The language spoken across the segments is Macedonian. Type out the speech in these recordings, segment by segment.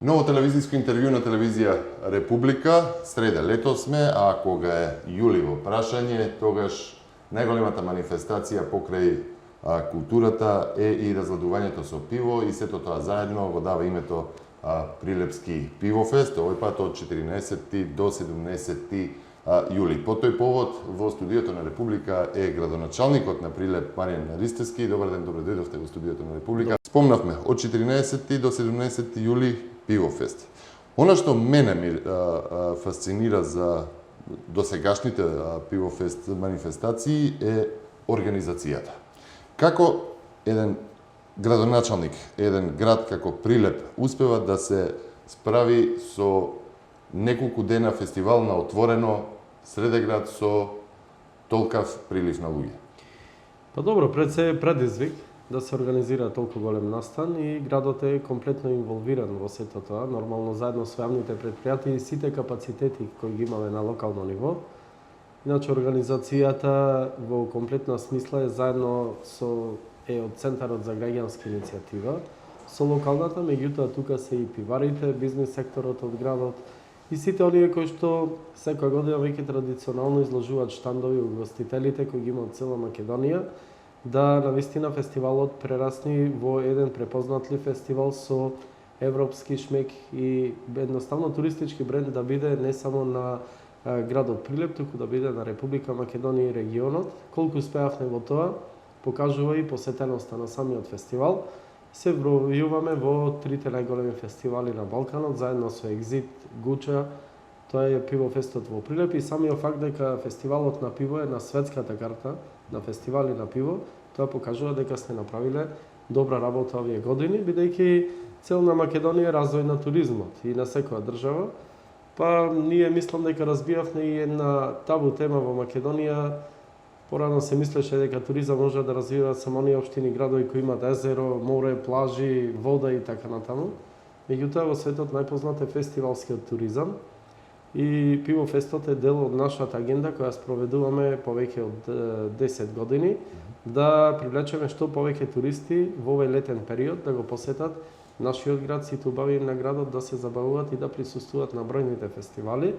Ново телевизиско интервју на телевизија Република, среда летос сме, а кога е јули во прашање, тогаш најголемата манифестација покрај културата е и разладувањето со пиво и сето тоа заедно го дава името Прилепски пивофест, овој пат од 14 до 17 јули. По тој повод во студиото на Република е градоначалникот на Прилеп Маријан Ристевски. Добар ден, добре дојдовте во студиото на Република. Спомнавме од 14 до 17 јули пивофест. Она што мене ми фасцинира за досегашните пивофест манифестации е организацијата. Како еден градоначалник, еден град како Прилеп успева да се справи со неколку дена фестивал на отворено среде град со толкав прилив на луѓе? Па добро, пред се е предизвик да се организира толку голем настан и градот е комплетно инволвиран во сето тоа, нормално заедно со јавните предпријатија и сите капацитети кои ги имаме на локално ниво. Иначе организацијата во комплетна смисла е заедно со од Центарот за граѓанска иницијатива, со локалната, меѓутоа тука се и пиварите, бизнис секторот од градот и сите оние кои што секоја година веќе традиционално изложуваат штандови угостителите кои ги имаат цела Македонија, да навистина фестивалот прерасни во еден препознатлив фестивал со европски шмек и едноставно туристички бренд да биде не само на градот Прилеп, туку да биде на Република Македонија и регионот. Колку успеавме во тоа, покажува и посетеноста на самиот фестивал. Се вбројуваме во трите најголеми фестивали на Балканот, заедно со Екзит, Гуча, тоа е пивофестот во Прилеп и самиот факт дека фестивалот на пиво е на светската карта на фестивали на пиво, тоа покажува дека сме направиле добра работа овие години, бидејќи цел на Македонија е развој на туризмот и на секоја држава. Па ние мислам дека разбијавме и една табу тема во Македонија. Порано се мислеше дека туризам може да развива само оние општини, градови кои имаат езеро, море, плажи, вода и така натаму. Меѓутоа во светот најпознат е фестивалскиот туризам и пивофестот е дел од нашата агенда која спроведуваме повеќе од 10 години, да привлечеме што повеќе туристи во овој летен период да го посетат нашиот град, сите убави на градот да се забавуваат и да присуствуваат на бројните фестивали.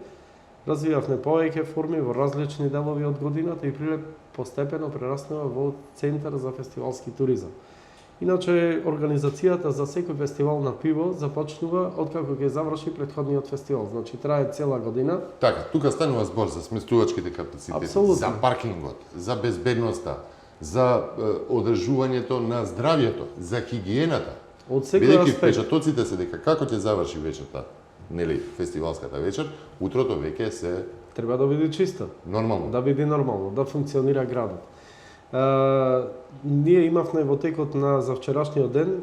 Развивавме повеќе форми во различни делови од годината и Прилеп постепено прераснува во центар за фестивалски туризам. Иначе организацијата за секој фестивал на пиво започнува откако ќе заврши претходниот фестивал, значи трае цела година. Така, тука станува збор за сместувачките капацитети, за паркингот, за безбедноста, за одржувањето на здравјето, за хигиената. Од секој аспект. Печатоците се дека како ќе заврши вечерта, нели, фестивалската вечер, утрото веќе се треба да биде чисто. Нормално. Да биде нормално, да функционира градот. Ние имавме во текот на завчерашниот ден,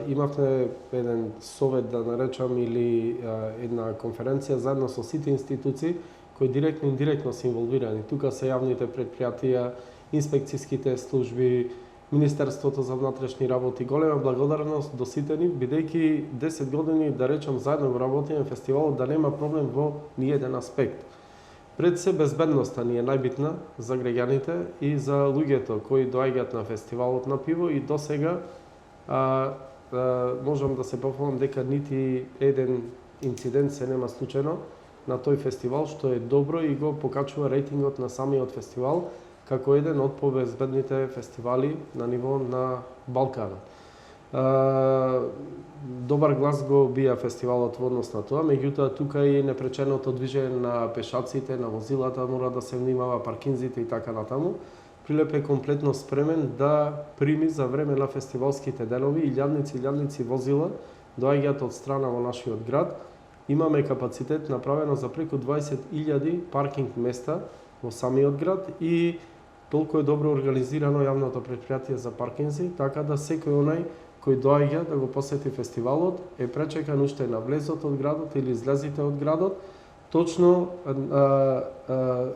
имавме еден совет, да наречам, или една конференција заедно со сите институции кои директно и индиректно се инволвирани. Тука се јавните предпријатија, инспекцијските служби, Министерството за внатрешни работи. Голема благодарност до сите нив, бидејќи 10 години, да речам, заедно го работиме фестивалот, да нема проблем во ниеден аспект. Пред се безбедноста ни е најбитна за граѓаните и за луѓето кои доаѓаат на фестивалот на пиво и досега можам да се пофалам дека нити еден инцидент се нема случајно на тој фестивал, што е добро и го покачува рейтингот на самиот фестивал како еден од побезбедните фестивали на ниво на Балканот. Добар глас го бија фестивалот во однос на тоа, меѓутоа тука и непреченото движење на пешаците, на возилата мора да се внимава, паркинзите и така натаму. Прилеп е комплетно спремен да прими за време на фестивалските денови илјадници возила доаѓаат од страна во нашиот град. Имаме капацитет направено за преку 20.000 паркинг места во самиот град и толку е добро организирано јавното предпријатие за паркинзи, така да секој онај кој доаѓа да го посети фестивалот е пречекан уште на влезот од градот или излезите од градот, точно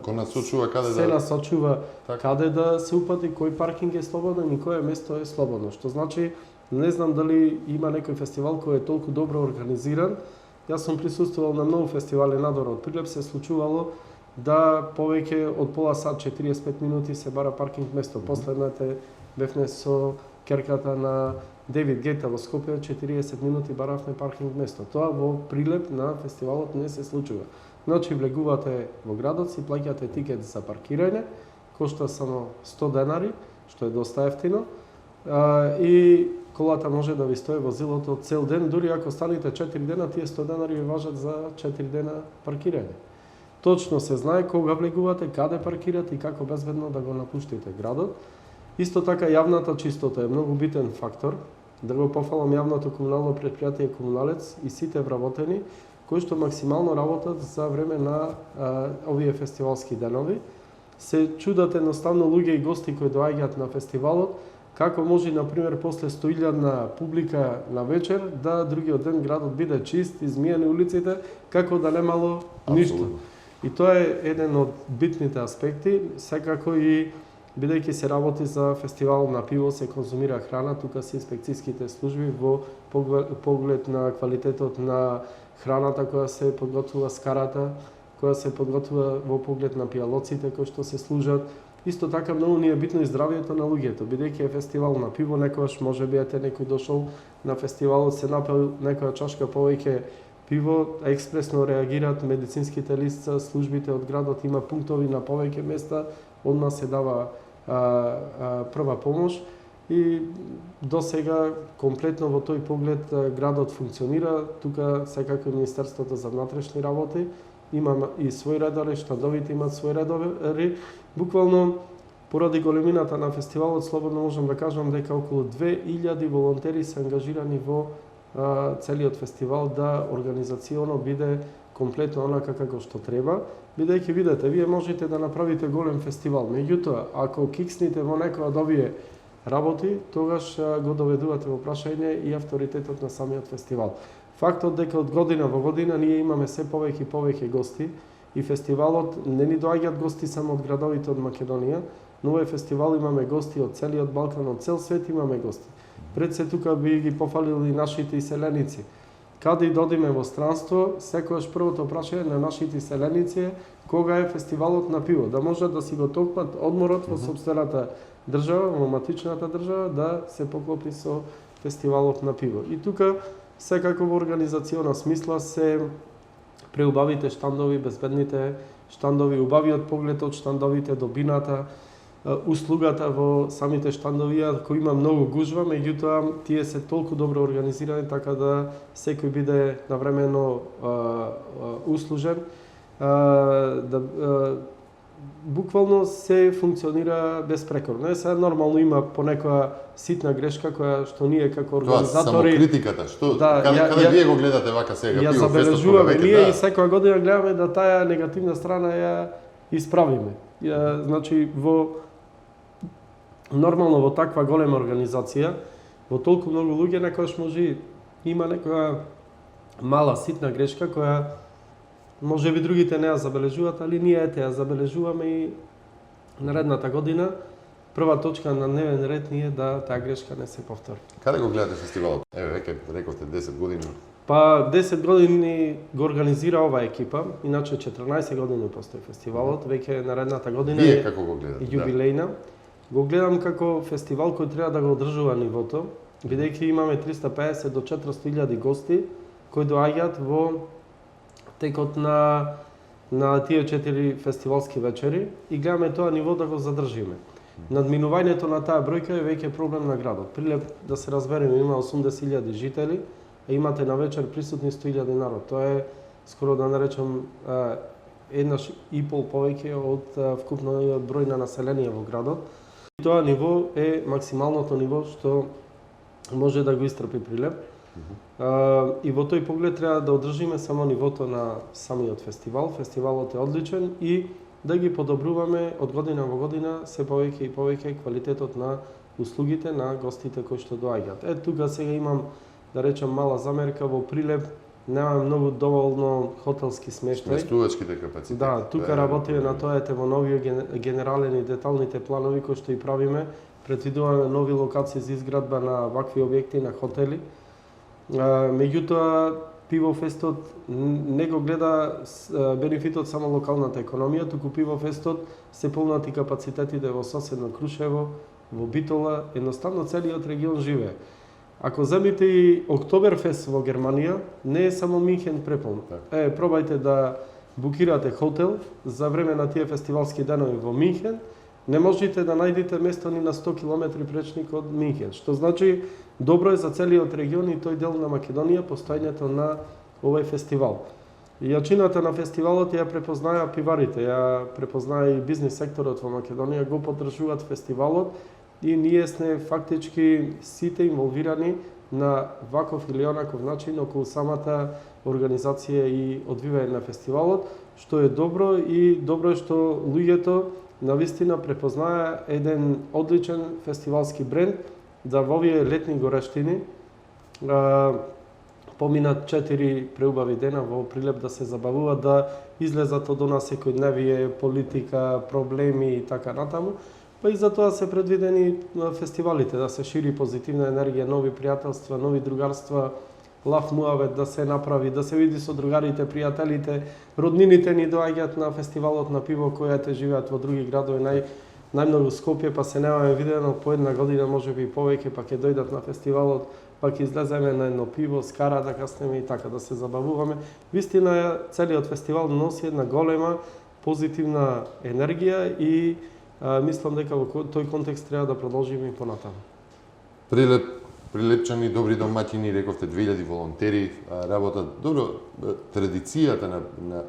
го насочува каде се насочува каде да се упати, кој паркинг е слободен и кое место е слободно, што значи не знам дали има некој фестивал кој е толку добро организиран. Јас сум присуствувал на многу фестивали надвор од Прилеп, се случувало да повеќе од пола сат, 45 минути се бара паркинг место. Последната бевме со керката на Девид Гета во Скопје 40 минути баравме паркинг место. Тоа во Прилеп на фестивалот не се случува. Значи влегувате во градот, си плаќате тикет за паркирање, кошта само 100 денари, што е доста ефтино. И колата може да ви стои возилото цел ден, дури ако станете 4 дена, тие 100 денари ви важат за 4 дена паркирање. Точно се знае кога влегувате, каде паркирате и како безбедно да го напуштите градот. Исто така јавната чистота е многу битен фактор. Да го пофалам јавното комунално предпријатие Комуналец и сите вработени кои што максимално работат за време на овие фестивалски денови. Се чудат едноставно луѓе и гости кои доаѓаат на фестивалот, како може, например, после 100.000 публика на вечер, да другиот ден градот биде чист, измиени улиците, како да немало ништо. И тоа е еден од битните аспекти, секако и бидејќи се работи за фестивал на пиво, се конзумира храна, тука се инспекцијските служби во поглед на квалитетот на храната која се подготвува скарата, која се подготвува во поглед на пијалоците кои што се служат. Исто така многу ни е битно и здравјето на луѓето, бидејќи е фестивал на пиво, некојаш може би некој дошол на фестивалот, се напил некоја чашка повеќе пиво, експресно реагираат медицинските лица, службите од градот, има пунктови на повеќе места, одма се дава прва помош и до сега комплетно во тој поглед градот функционира. Тука секако Министерството за внатрешни работи има и свој редари, штандовите имаат свој редари. Буквално поради големината на фестивалот слободно можам да кажам дека околу 2000 волонтери се ангажирани во целиот фестивал да организационо биде комплетно онака како што треба, бидејќи видете, вие можете да направите голем фестивал, меѓутоа, ако киксните во некоја од овие работи, тогаш го доведувате во прашање и авторитетот на самиот фестивал. Фактот дека од година во година ние имаме се повеќе и повеќе гости и фестивалот не ни доаѓаат гости само од градовите од Македонија, но овој фестивал имаме гости од целиот Балкан, од цел свет имаме гости. Пред се тука би ги пофалили нашите иселеници. Каде и додиме во странство, секојаш првото прашање на нашите иселеници е кога е фестивалот на пиво, да можат да си го токмат одморот во сопствената држава, во матичната држава, да се поклопи со фестивалот на пиво. И тука секако во организациона смисла се преубавите штандови, безбедните штандови, убавиот поглед од штандовите, добината, услугата во самите штандови, кои има многу гужва, меѓутоа тие се толку добро организирани така да секој биде навремено услужен, буквално се функционира безпрекорно. Сега нормално има понекоја ситна грешка која што ние како организатори... Тоа само критиката, што каде вие го гледате вака сега ја пиво фестот забележуваме, ние и секоја година гледаме да таа негативна страна ја исправиме. Значи нормално во таква голема организација, во толку многу луѓе, некојаш може има некоја мала ситна грешка која може би другите не ја забележуваат, али ние ја забележуваме и наредната година прва точка на дневен ред ни е да таа грешка не се повтори. Каде го гледате фестивалот? Еве, веќе рековте 10 години. Па 10 години го организира оваа екипа, иначе 14 години постои фестивалот, веќе наредната година Вие како го гледате? Јубилејна. Го гледам како фестивал кој треба да го одржува нивото, бидејќи имаме 350 до 400.000 гости кои доаѓаат во текот на тие 4 фестивалски вечери и гледаме тоа ниво да го задржиме. Надминувањето на таа бројка е веќе проблем на градот. Прилеп, да се разбереме, има 80.000 жители, а имате на вечер присутни 100.000 народ. Тоа е скоро да наречам еднаш и пол повеќе од вкупниот број на население во градот. Тоа ниво е максималното ниво што може да го истрпи Прилеп. И во тој поглед треба да одржиме само нивото на самиот фестивал. Фестивалот е одличен и да ги подобруваме од година во година се повеќе и повеќе квалитетот на услугите на гостите кои што доаѓаат. Тука сега имам, да речам, мала замерка во Прилеп, немаме многу доволно хотелски смештај. Сместувачките капацитети. Да, тука работиме на тоа во новиот генерален и деталните планови кои што и правиме. Предвидуваме нови локации за изградба на вакви објекти, на хотели. Меѓутоа, пивофестот не го гледа бенефитот само локалната економија, туку пивофестот се полнати капацитетите во соседно Крушево, во Битола, едноставно целиот регион живее. Ако земите и Октоберфест во Германија, не е само Минхен препон. Пробајте да букирате хотел за време на тие фестивалски денови во Минхен, не можете да најдете место ни на 100 км пречник од Минхен, што значи добро е за целиот регион и тој дел на Македонија постојањето на овој фестивал. Јачината на фестивалот ја препознаја пиварите, ја препознаја и бизнис секторот во Македонија, го поддржуваат фестивалот и ние сме фактички сите инволвирани на ваков или онаков начин околу самата организација и одвивање на фестивалот, што е добро и добро е што луѓето навистина препознаја еден одличен фестивалски бренд да во овие летни горештини поминат 4 преубави дена во Прилеп да се забавуваат, да излезат од она секојдневие, политика, проблеми и така натаму. Па и затоа се предвидени фестивалите, да се шири позитивна енергија, нови пријателства, нови другарства, лав муавет да се направи, да се види со другарите, пријателите, роднините ни доаѓаат на фестивалот на пиво кои живеат во други градови, најмногу Скопје, па се немаме видено по една година, можеби и повеќе, па ќе дојдат на фестивалот, па ќе излеземе на едно пиво, скара да каснеме и така да се забавуваме. Вистина, целиот фестивал носи една голема позитивна енергија и мислам дека во тој контекст треба да продолжиме и понатаму. Прилепчани, добри домаќини, рековте 2000 волонтери работат. Добро, традицијата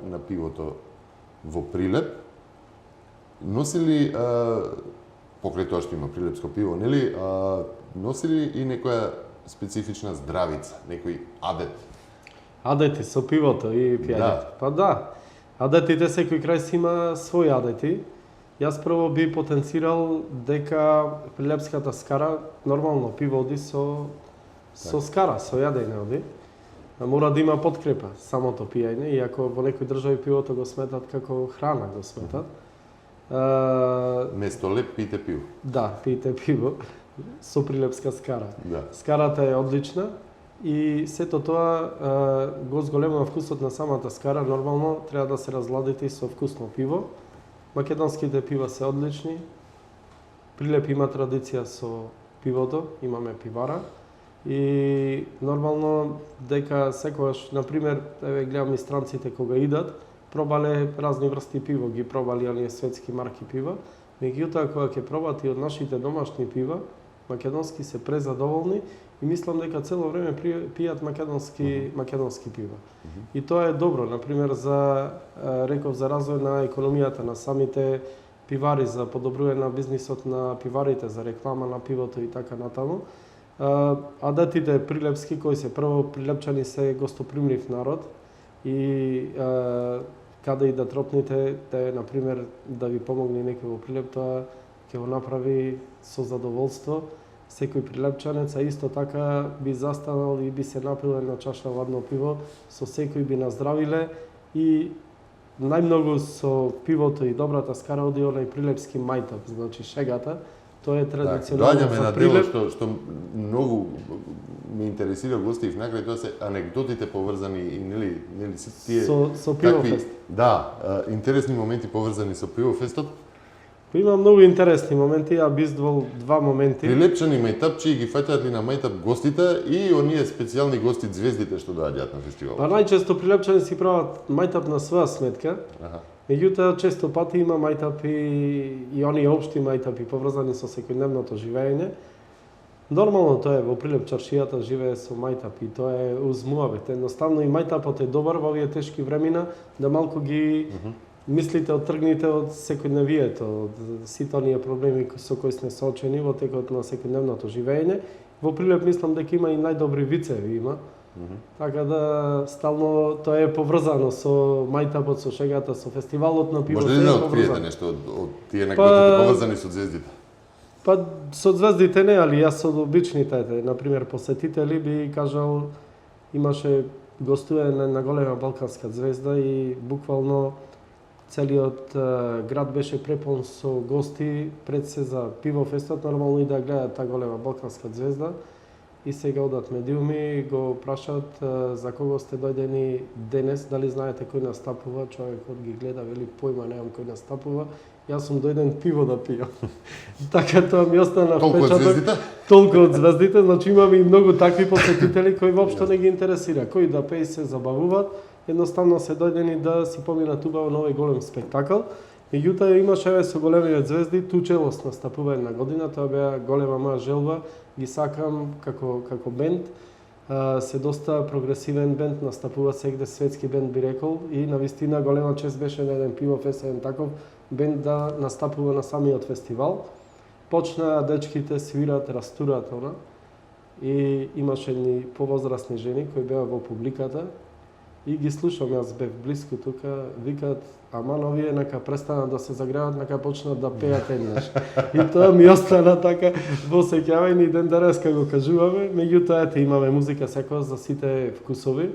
на пивото во Прилеп носи ли, покрај тоа што има прилепско пиво, нели, носи ли и некоја специфична здравица, некој адет? Адети со пивото и пијањето? Да. Па да. Адетите секој крај си има своји адети. Јас прво би потенцирал дека прилепската скара, нормално пиво оди со скара, со јадење оди. Мора да има подкрепа самото пиење, иако во некои држави пивото го сметат како храна го сметат. Место леп пиете пиво. Да, пиете пиво со прилепска скара. Да. Скарата е одлична и сето тоа го зголемува вкусот на самата скара. Нормално треба да се разладите со вкусно пиво. Македонските пива се одлични. Прилеп има традиција со пивото, имаме пивара. И нормално дека секогаш, например, еве гледам и странците кога идат, пробале разни врсти пиво, ги пробали оние светски марки пива. Меѓутоа, кога ќе пробат и од нашите домашни пива, македонски се презадоволни и мислам дека цело време пијат македонски пива. И тоа е добро, например, реков за развој на економијата на самите пивари, за подобрување на бизнисот на пиварите, за реклама на пивото и така натаму. Адетите прилепски кои се прво прилепчани се гостопримлив народ и каде и да тропните, например, да ви помогне некој во Прилеп, тоа ќе го направи со задоволство. Секој прилепчанец, а исто така би застанал и би се напил една чаша ладно пиво, со секој би наздравиле и најмногу со пивото и добрата скара оди онај прилепски мајтап, значи шегата. Тоа е традиционално доаѓаме за на Прилеп. дело што многу ме интересира гости и в накрај тоа се анегдотите поврзани и нели си тие со пивофест. Да, интересни моменти поврзани со пивофестот. Има многу интересни моменти, ја би издвоил два моменти. Прилепчани мајтапчи ги фаќаат ли на мајтап гостите и оние специјални гости звездите што доаѓаат на фестивалот? Па најчесто прилепчани си прават мајтап на своја сметка. Меѓутоа, често пати има мајтапи и оние општи мајтапи поврзани со секојдневното живење. Нормално тоа е, во Прилеп чаршијата живее со мајтап и тоа е узмуавет. Едноставно и мајтапот е добар во овие тешки времена да малку ги мислите оттргните од секојдневието, од сите оние проблеми со кои сме соочени во текот на секојдневното живење. Во Прилеп мислам дека има и најдобри вицеви има. Така да стално тоа е поврзано со мајтапот, со шегата, со фестивалот на пиво. Може ли да откриете нешто од тие анегдотите поврзани со звездите? Па со звездите не, али јас со обичните, например посетители би кажал, имаше гостување на голема балканска звезда и буквално целиот град беше препон со гости пред се за пивофестот, нормално и да гледаат таа голема балканска звезда. и сега одат медиуми, го прашаат за кого сте дојдени денес, дали знаете кој настапува, човекот ги гледа, вели појма немам кој настапува, јас сум дојден пиво да пијам. Така тоа ми остана Толку од впечаток. звездите? Толку од звездите, значи имаме и многу такви посетители кои воопшто не ги интересира, кои да пеи се забавуваат, едноставно се дојдени да си поминат убаво на овој голем спектакл. Меѓутоа имаше еве со големите звезди ту челост настапува една година, тоа беа голема моја желба, ги сакам како бенд. Се доста прогресивен бенд, настапува сегде светски бенд би рекол и навистина голема чест беше на еден пивофест, еден таков бенд да настапува на самиот фестивал. Почнаа дечките свират, растураат она и имаше едни повозрасни жени кои беа во публиката и ги слушам, јас бев блиску тука, викаат, аман овие нека престанат да се загреват, нека почнат да пеат еднаш. И тоа ми остана така во сеќавање и ден денеска го кажуваме, меѓутоа ете имаме музика секој за сите вкусови.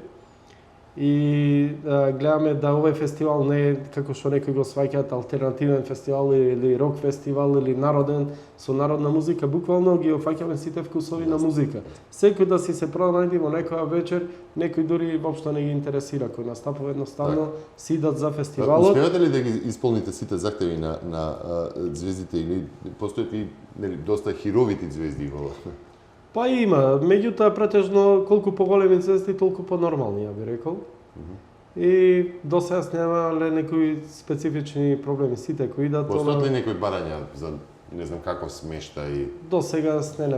И гледаме да овој фестивал не е како што некои го сваќаат алтернативен фестивал или рок фестивал или народен со народна музика, буквално ги опфаќаме сите вкусови на музика. Секој да си се пронајде во некоја вечер, некој дури воопшто не ги интересира, кој настапува едноставно си идат за фестивалот. Успевате ли да ги исполните сите захтеви на звездите или постојат и нели доста хировити звезди во Па има, меѓутоа претежно колку поголеми звезди, толку понормални, ја би рекол. И до сега немале некои специфични проблеми, сите кои идат. Постојат ли некои барања за не знам каков смештај? До сега сне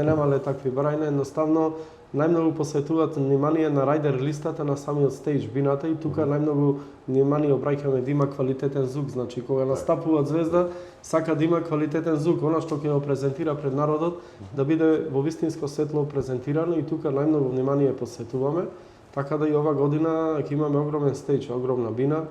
немале такви барања, едноставно најмногу посветуваат внимание на рајдер листата на самиот стејдж бината и тука најмногу внимание обраќаме да има квалитетен звук, значи кога настапува звезда, сака да има квалитетен звук, она што ќе го презентира пред народот да биде во вистинско светло презентирано и тука најмногу внимание посветуваме, така да и ова година ќе имаме огромен стејдж, огромна бина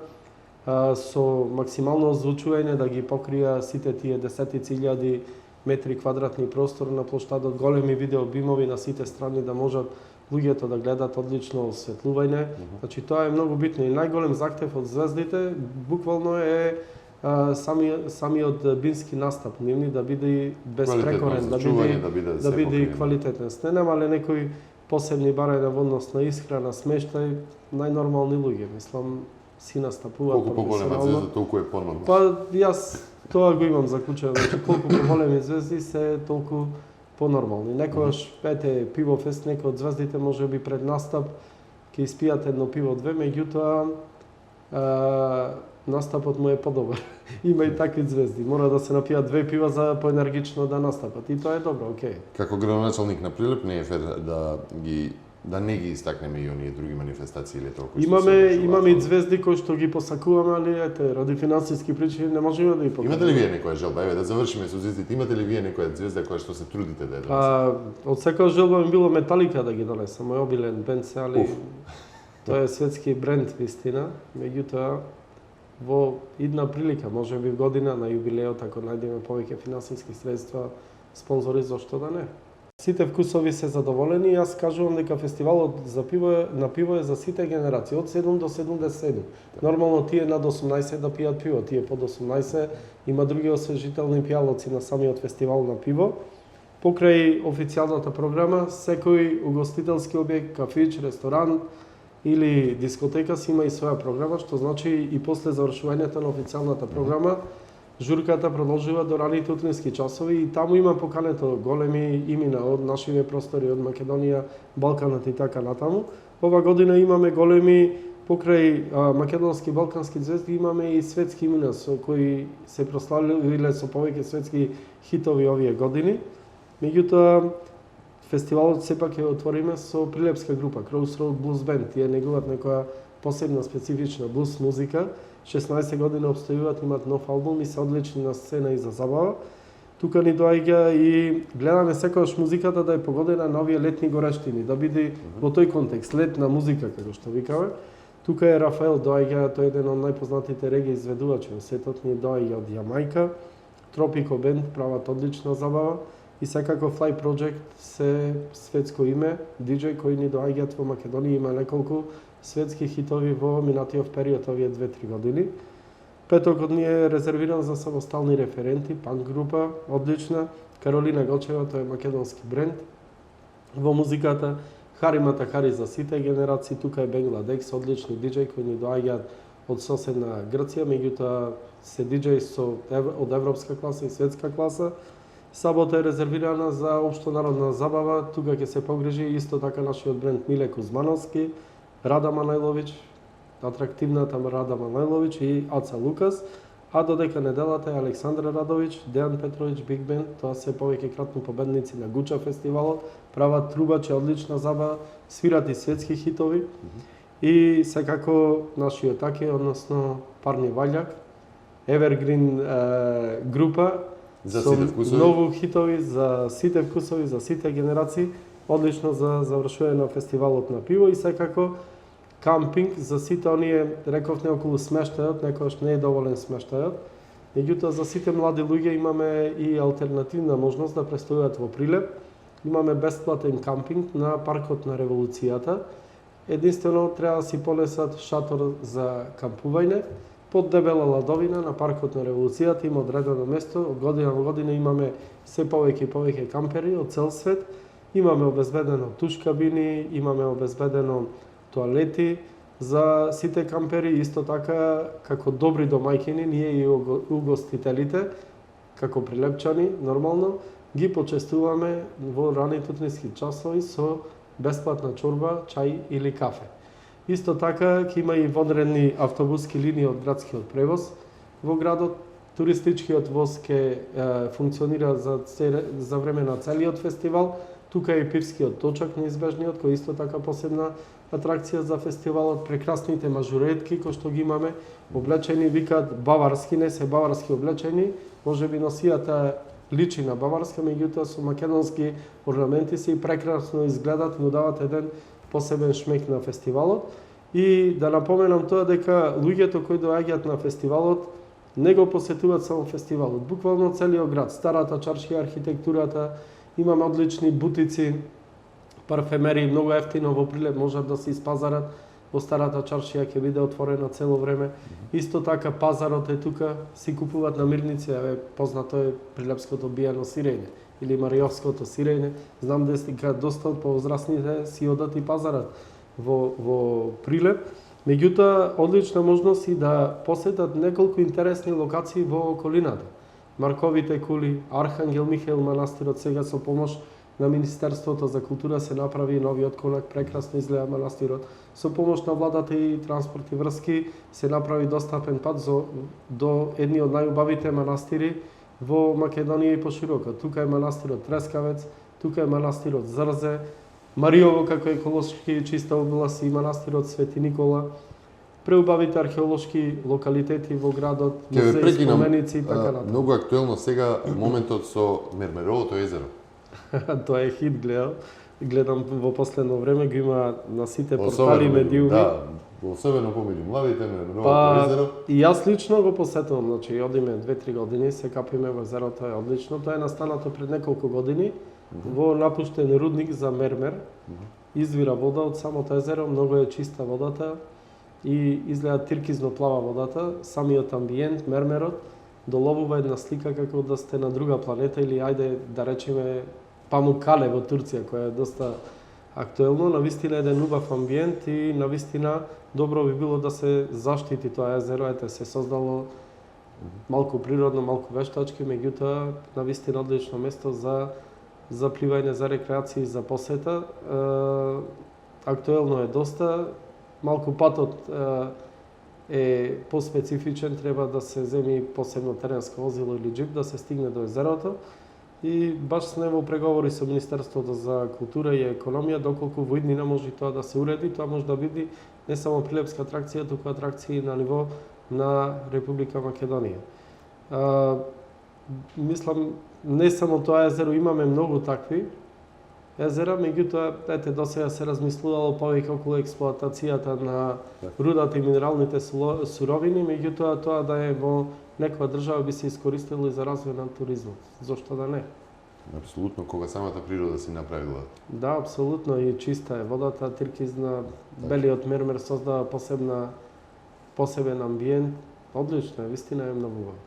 со максимално озвучување да ги покрија сите тие десетици илјади метри квадратни простор на плоштадот, големи видеобимови на сите страни да можат луѓето да гледат одлично осветлување. Значи тоа е многу битно и најголем захтев од звездите буквално е самиот бински настап, нивни да биде безпрекорен, да биде и квалитетен. Не немале некои посебни барања во однос на исхрана, смештај, најнормални луѓе, мислам, си настапуваат колку поголема звезда, толку е понормално. Па јас тоа го имам заклучено, значи колку поголеми звезди се толку понормални. Некогаш ете пивофест, некои од звездите можеби пред настап ќе испијат едно пиво две, меѓутоа настапот му е подобар. Има и такви звезди. Мора да се напијат две пива за поенергично да настапат. И тоа е добро, окей. Како градоначалник на Прилеп не е фер да не ги истакнеме и оние други манифестации или толку што имаме и звезди кои што ги посакуваме, али ете ради финансиски причини не можеме да ги покажеме. Имате ли вие некоја желба? Еве да завршиме со звездите. Имате ли вие некоја звезда која што се трудите да ја донесете? Од секоја желба ми било Металика да ги донесам, мој обилен бенд се, али тоа е светски бренд вистина, меѓутоа во идна прилика, можеби година на јубилеот, ако најдеме повеќе финансиски средства, спонзори, зошто да не? Сите вкусови се задоволени, јас кажувам дека фестивалот за пиво е за сите генерации, од 7 до 77. Нормално тие над 18 да пијат пиво, тие под 18 има други освежителни пијалоци на самиот фестивал на пиво. Покрај официјалната програма, секој угостителски објект, кафич, ресторант или дискотека си има и своја програма, што значи и после завршувањето на официјалната програма, журката продолжува до раните утрински часови и таму има покането големи имена од нашиве простори, од Македонија, Балканот и така натаму. Ова година имаме големи, покрај македонски и балкански звезди, имаме и светски имена со кои се прославиле со повеќе светски хитови овие години. Меѓутоа, фестивалот сепак ќе отвориме со прилепска група, Crossroad Blues Band. Тие негуваат некоја посебна специфична блуз музика. 16 години обстојуваат, имаат нов албум и се одлични на сцена и за забава. Тука ни доаѓа и гледаме секогаш музиката да е погодена на овие летни горештини, да биде во тој контекст, летна музика, како што викаме. Тука е Рафаел, доаѓа, тој е еден од најпознатите реги изведувачи во светот, ни доаѓа од Јамајка. Tropico Band прават одлична забава. И секако Fly Project се светско име, диџеј кој ни доаѓаат во Македонија, има неколку светски хитови во минатиот период овие 2-3 години. Петокот ни е резервиран за самостални референти, панк група, одлична, Каролина Гочева, тој е македонски бренд. во музиката. Хари Матахари за сите генерации, тука е Бенгладекс, одлични диџеи кои ни доаѓаат од соседна Грција, меѓутоа се диџеи од европска класа и светска класа. Сабота е резервирана за општонародна забава, тука ќе се погрижи исто така нашиот бренд Миле Кузмановски, Рада Манајловиќ, атрактивната Рада Манајловиќ и Аца Лукас, а додека неделата е Александра Радовиќ, Дејан Петровиќ, Биг Бенд, тоа се повеќе кратно победници на Гуча фестивалот, прават трубач, одлична забава, свират и светски хитови. И секако нашиот таки, односно Парни Ваљак, Evergreen група, За со сите вкусови. многу хитови за сите вкусови, за сите генерации, одлично за завршување на фестивалот на пиво и секако кампинг за сите оние, рековме околу смештајот, некојаш не е доволен смештајот. Меѓутоа за сите млади луѓе имаме и алтернативна можност да престојат во Прилеп. Имаме бесплатен кампинг на паркот на Револуцијата. Единствено треба да си понесат шатор за кампување. Под дебела ладовина на паркот на Револуцијата има одредено место. Од година во година имаме се повеќе и повеќе кампери од цел свет. Имаме обезбедено туш кабини, имаме обезбедено тоалети за сите кампери. Исто така, како добри домајќини, ние и угостителите, како прилепчани, нормално, ги почестуваме во раните утрески часови со бесплатна чорба, чај или кафе. Исто така, ќе има и вонредни автобуски линии од градскиот превоз во градот. Туристичкиот воз ќе функционира за време на целиот фестивал. Тука е и пивскиот точак неизбежниот, кој исто така посебна атракција за фестивалот. Прекрасните мажуретки кои што ги имаме, облечени викаат баварски, не се баварски облечени, можеби носијата личи на баварска, меѓутоа со македонски орнаменти се и прекрасно изгледат и му дават еден посебен шмек на фестивалот. И да напоменам тоа дека луѓето кои доаѓаат на фестивалот не го посетуваат само фестивалот, буквално целиот град, старата чаршија, архитектурата, имаме одлични бутици, парфемери, многу ефтино во Прилеп можат да се испазарат. Во старата чаршија ќе биде отворена цело време. Исто така пазарот е тука, си купуваат намирници, познато е прилепското бијано сирење или мариовското сирење. Знам дека доста од повозрастните си одат и пазарат во Прилеп. Меѓутоа, одлична можност и да посетат неколку интересни локации во околината. Марковите кули, Архангел Михаил манастирот, сега со помош на Министерството за култура се направи новиот конак, прекрасно изгледа манастирот. Со помош на владата и транспорт и врски се направи достапен пат до едни од најубавите манастири во Македонија и пошироко. Тука е манастирот Трескавец, тука е манастирот Зрзе, Мариово како еколошки чиста област и манастирот Свети Никола. Преубавите археолошки локалитети во градот, музеи, споменици и така натаму. Многу актуелно сега моментот со Мермеровото езеро. Тоа е хит, гледам во последно време, го има на сите портали медиуми. Да, особено помеѓу младите, Мермеровото езеро. И јас лично го посетувам, значи одиме 2-3 години, се капиме во езерото, е одлично. Тоа е настанато пред неколку години во напуштен рудник за мермер. Извира вода од самото езеро, многу е чиста водата и изгледа тиркизно плава водата. Самиот амбиент, мермерот, доловува една слика како да сте на друга планета или ајде да речеме Памуккале во Турција, која е доста актуелно. Навистина е еден убав амбиент и навистина добро би било да се заштити тоа езеро. Ете, се создало малку природно, малку вештачки, меѓутоа навистина одлично место за пливање, за рекреација и за посета. Актуелно е доста. Малку патот е поспецифичен, треба да се земи посебно теренско возило или джип да се стигне до езерото. И баш сме во преговори со Министерството за култура и економија, доколку во иднина може тоа да се уреди, тоа може да биде не само прилепска атракција, туку атракции на ниво на Република Македонија. Мислам, не само тоа езеро, имаме многу такви езера, меѓутоа, ете, досега се размислувало повеќе околу експлоатацијата на рудата и минералните суровини, меѓутоа тоа да е во некоја држава би се искористило и за развој на туризмот. Зошто да не? Апсолутно, кога самата природа си направила. Да, апсолутно, и чиста е водата, тиркизна, белиот мермер создава посебен амбиент. Одлично е, вистина е многу убаво.